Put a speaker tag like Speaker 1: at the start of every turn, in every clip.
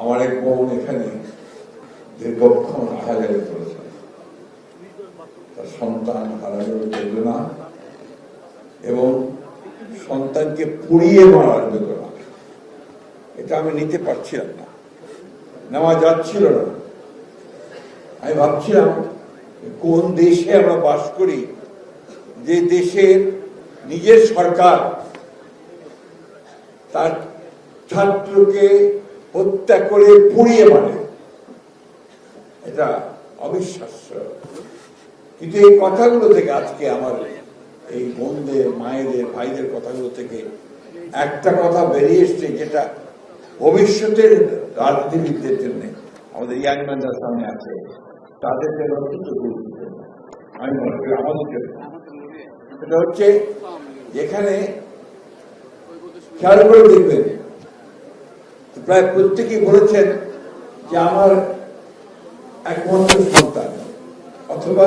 Speaker 1: আমার এক বোন এখানে দীর্ঘক্ষণ হাজারে করেছে, তার সন্তান হারানোর বেদনা এবং সন্তানকে পুড়িয়ে মারার বেদনা, এটা আমি নিতে পারছিলাম না, নেওয়া যাচ্ছিল না। আমি ভাবছিলাম কোন দেশে আমরা বাস করি, যে দেশের নিজের সরকার তার ছাত্রকে হত্যা করে পুড়িয়ে মারে। এটা অবিশ্বাস্য। কিন্তু এই কথাগুলো থেকে আজকে আমার এই বোনদের, মায়েদের, ভাইদের কথাগুলো থেকে একটা কথা বেরিয়ে এসছে, যেটা ভবিষ্যতের রাজনীতিবিদদের জন্য, আমাদের ইয়াং ম্যানদের সামনে আছে, তাদের জন্য অত্যন্ত গুরুত্বপূর্ণ আমি মনে করি, আমাদের জন্য। এটা হচ্ছে যেখানে খেয়াল করে দেখবেন, প্রায় প্রত্যেকেই বলেছেন যে আমার একমাত্র সন্তান, অথবা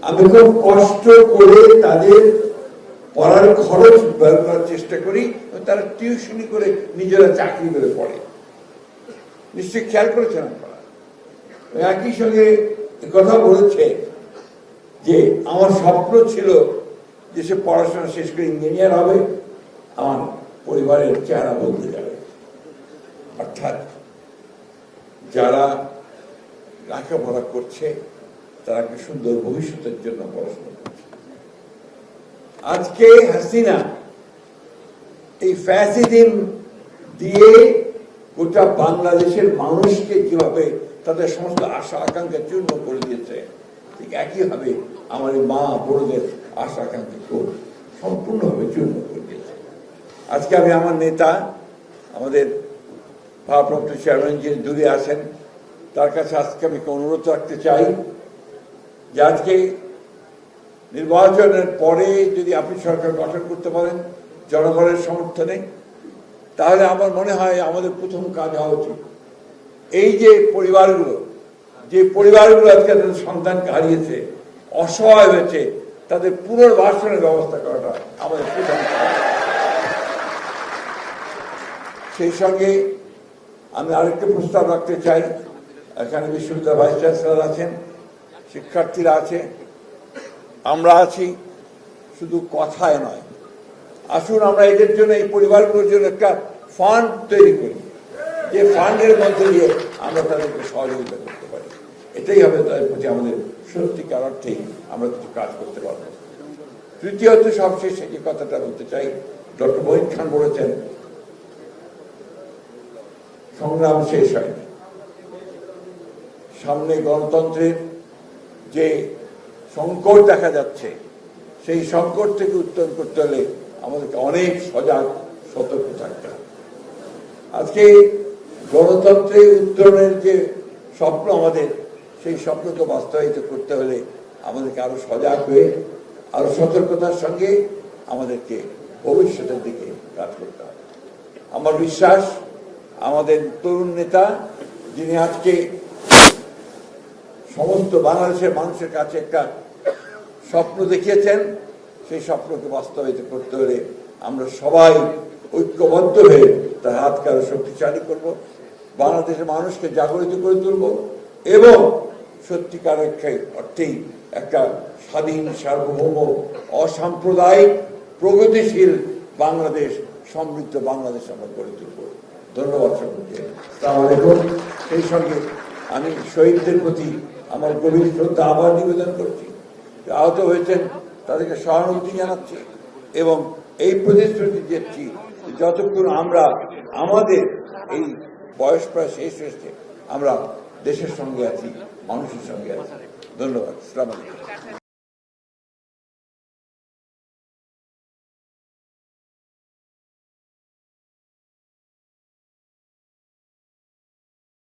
Speaker 1: আমি খুব কষ্ট করে তাদের পড়ার খরচ বের করার চেষ্টা করি, তারা টিউশনি করে নিজেরা চাকরি করে পড়ে। নিশ্চয়ই খেয়াল করেছেন আপনারা। একই সঙ্গে কথা বলেছে যে আমার স্বপ্ন ছিল যে সে পড়াশোনা শেষ করে ইঞ্জিনিয়ার হবে, আমার পরিবারের চেহারা বদলে যাবে। অর্থাৎ যারা লেখাপড়া করছে তারা একটা সুন্দর ভবিষ্যতের জন্য পড়াশোনা করছে। আজকে হাসিনা এই ফ্যাসিজম দিয়ে গোটা বাংলাদেশের মানুষকে যেভাবে তাদের সমস্ত আশা আকাঙ্ক্ষা চূর্ণ করে দিয়েছে, ঠিক একইভাবে আমার এই মা বোনদের আশা আকাঙ্ক্ষা সম্পূর্ণভাবে চূর্ণ করে দিয়েছে। আজকে আমি আমার নেতা, আমাদের ভারপ্রাপ্ত চেয়ারম্যান যিনি দূরে আছেন, তার কাছে আজকে আমি অনুরোধ রাখতে চাই যে আজকে নির্বাচনের পরে যদি আপনি সরকার গঠন করতে পারেন জনগণের সমর্থনে, তাহলে আমার মনে হয় আমাদের প্রথম কাজ হওয়া উচিত এই যে পরিবারগুলো আজকে তাদের সন্তানকে হারিয়েছে, অসহায় হয়েছে, তাদের পুনর্বাসনের ব্যবস্থা করাটা আমাদের প্রথম কাজ। সেই সঙ্গে আমি আরেকটা প্রস্তাব রাখতে চাই। এখানে বিশ্ববিদ্যালয়ের ভাইস চ্যান্সেলর আছেন, শিক্ষার্থীরা আছে, আমরা আছি, শুধু কথায় নয়। আসুন আমরা এদের জন্য, এই পরিবারগুলোর জন্য একটা ফান্ড তৈরি করি, যে ফান্ডের মধ্যে দিয়ে আমরা তাদেরকে সহযোগিতা করতে পারি। এটাই হবে তাদের প্রতি আমাদের সত্যিকার অর্থেই আমরা কিছু কাজ করতে পারবো। তৃতীয়ত সবশেষে যে কথাটা বলতে চাই, ডক্টর মহিন খান বলেছেন সংগ্রাম শেষ হয়নি, সামনে গণতন্ত্রের যে সংকট দেখা যাচ্ছে, সেই সংকট থেকে উত্তরণ করতে হলে আমাদেরকে অনেক সজাগ সতর্ক থাকতে হবে। আজকে গণতন্ত্রে উত্তরণের যে স্বপ্ন আমাদের, সেই স্বপ্নকে বাস্তবায়িত করতে হলে আমাদেরকে আরো সজাগ হয়ে, আরো সতর্কতার সঙ্গে আমাদেরকে ভবিষ্যতের দিকে কাজ করতে হবে। আমার বিশ্বাস আমাদের তরুণ নেতা, যিনি আজকে সমস্ত বাংলাদেশের মানুষের কাছে একটা স্বপ্ন দেখিয়েছেন, সেই স্বপ্নকে বাস্তবায়িত করতে হলে আমরা সবাই ঐক্যবদ্ধ হয়ে তার হাতকে আরো শক্তিশালী করব, বাংলাদেশের মানুষকে জাগরিত করে তুলব এবং সত্যিকার অর্থেই একটা স্বাধীন, সার্বভৌম, অসাম্প্রদায়িক, প্রগতিশীল বাংলাদেশ, সমৃদ্ধ বাংলাদেশ আমরা গড়ে তুলব। ধন্যবাদ সকলকে। আসসালামু আলাইকুম। সেই সঙ্গে আমি শহীদদের প্রতি আমার গভীর শ্রদ্ধা আবার নিবেদন করছি, আহত হয়েছেন তাদেরকে সহানুভূতি জানাচ্ছি এবং এই প্রতিশ্রুতি দিচ্ছি যতক্ষণ আমরা, আমাদের এই বয়স প্রায় শেষ হয়েছে, আমরা দেশের সঙ্গে আছি, মানুষের সঙ্গে আছি। ধন্যবাদ। আসসালামু আলাইকুম।